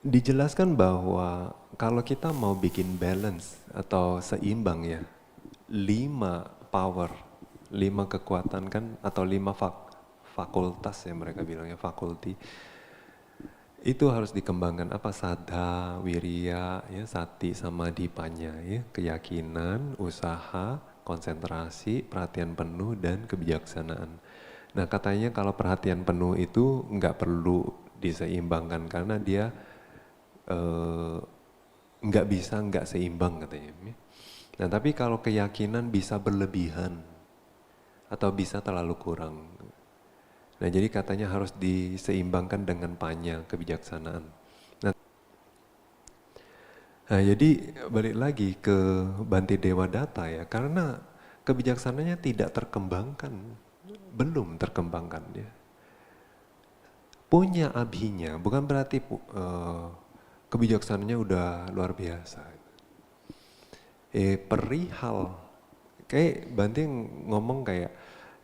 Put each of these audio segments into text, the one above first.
Dijelaskan bahwa kalau kita mau bikin balance atau seimbang ya, 5 power, 5 kekuatan kan, atau 5 fakultas ya mereka bilangnya fakulti, itu harus dikembangkan apa sadha, wirya, ya, sati sama dipanya ya, keyakinan, usaha, konsentrasi, perhatian penuh dan kebijaksanaan. Nah katanya kalau perhatian penuh itu nggak perlu diseimbangkan karena dia eh, nggak bisa nggak seimbang katanya. Nah tapi kalau keyakinan bisa berlebihan atau bisa terlalu kurang. Nah jadi katanya harus diseimbangkan dengan panya kebijaksanaan. Nah, nah jadi balik lagi ke Bante Dewa Data ya, karena kebijaksanaannya tidak terkembangkan, belum terkembangkan ya. Punya abhinya bukan berarti kebijaksanaannya udah luar biasa. Perihal kayak Bante ngomong kayak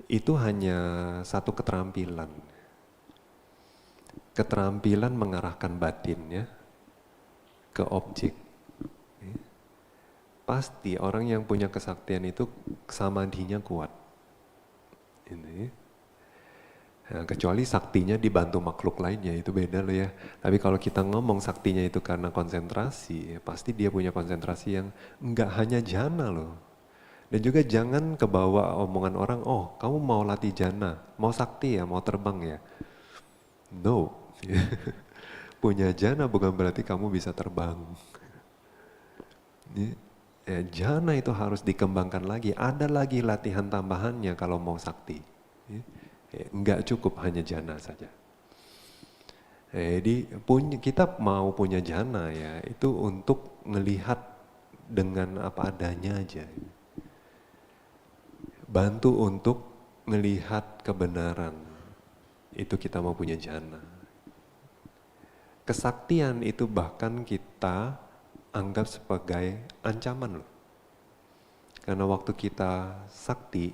itu hanya satu keterampilan. Keterampilan mengarahkan batinnya ke objek. Pasti orang yang punya kesaktian itu samadhinya kuat. Ini. Nah, kecuali saktinya dibantu makhluk lainnya itu beda loh ya. Tapi kalau kita ngomong saktinya itu karena konsentrasi, ya pasti dia punya konsentrasi yang enggak hanya jana loh. Dan juga jangan kebawa omongan orang, oh kamu mau latih jana, mau sakti ya, mau terbang ya. No, punya jana bukan berarti kamu bisa terbang. Ya, jana itu harus dikembangkan lagi, ada lagi latihan tambahannya kalau mau sakti. Enggak cukup hanya jana saja. Jadi kita mau punya jana ya, itu untuk melihat dengan apa adanya aja. Bantu untuk melihat kebenaran, itu kita mau punya jana. Kesaktian itu bahkan kita anggap sebagai ancaman loh. Karena waktu kita sakti,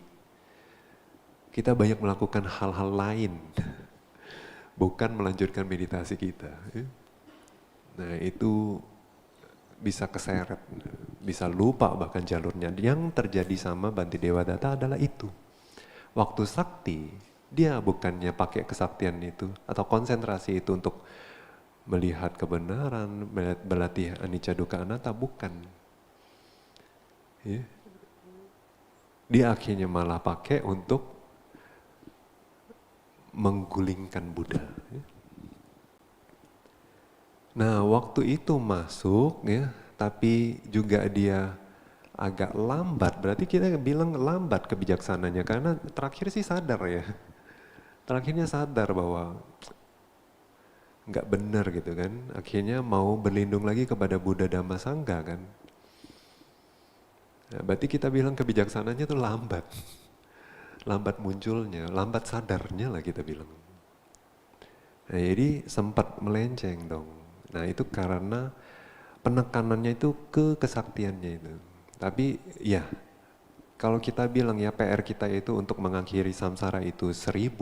kita banyak melakukan hal-hal lain, bukan melanjutkan meditasi kita. Nah itu bisa keseret, bisa lupa bahkan jalurnya. Yang terjadi sama Bante Dewa Data adalah itu. Waktu sakti, dia bukannya pakai kesaktian itu atau konsentrasi itu untuk melihat kebenaran, berlatih anicca dukkha anatta, bukan. Ya. Dia akhirnya malah pakai untuk menggulingkan Buddha. Nah waktu itu masuk ya, tapi juga dia agak lambat, berarti kita bilang lambat kebijaksananya karena terakhir sih sadar ya. Terakhirnya sadar bahwa nggak benar gitu kan. Akhirnya mau berlindung lagi kepada Buddha Dhamma Sangha kan. Nah, berarti kita bilang kebijaksanaannya tuh lambat. Lambat munculnya, lambat sadarnya lah kita bilang. Nah, jadi sempat melenceng dong. Nah itu karena penekanannya itu ke kesaktiannya itu. Tapi ya kalau kita bilang ya PR kita itu untuk mengakhiri samsara itu 1000,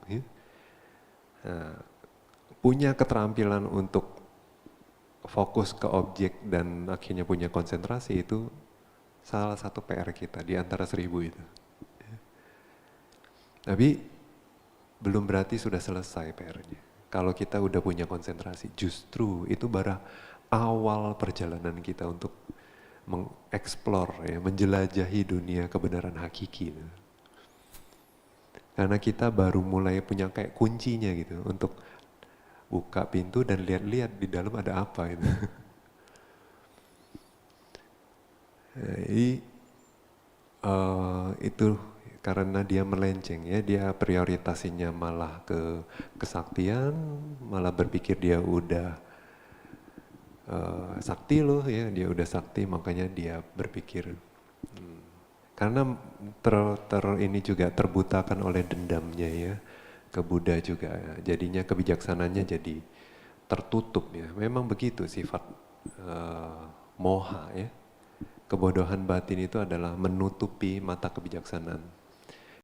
ya, nah, punya keterampilan untuk fokus ke objek dan akhirnya punya konsentrasi itu salah satu PR kita di antara 1000 itu. Tapi belum berarti sudah selesai PR-nya. Kalau kita udah punya konsentrasi, justru itu baru awal perjalanan kita untuk mengeksplor, ya, menjelajahi dunia kebenaran hakiki. Karena kita baru mulai punya kayak kuncinya gitu untuk buka pintu dan lihat-lihat di dalam ada apa itu. Jadi itu karena dia melenceng ya, dia prioritasinya malah ke kesaktian, malah berpikir dia udah sakti loh ya, dia udah sakti makanya dia berpikir karena ini juga terbutakan oleh dendamnya ya ke Buddha juga ya. Jadinya kebijaksanaannya jadi tertutup ya, memang begitu sifat moha ya. Kebodohan batin itu adalah menutupi mata kebijaksanaan.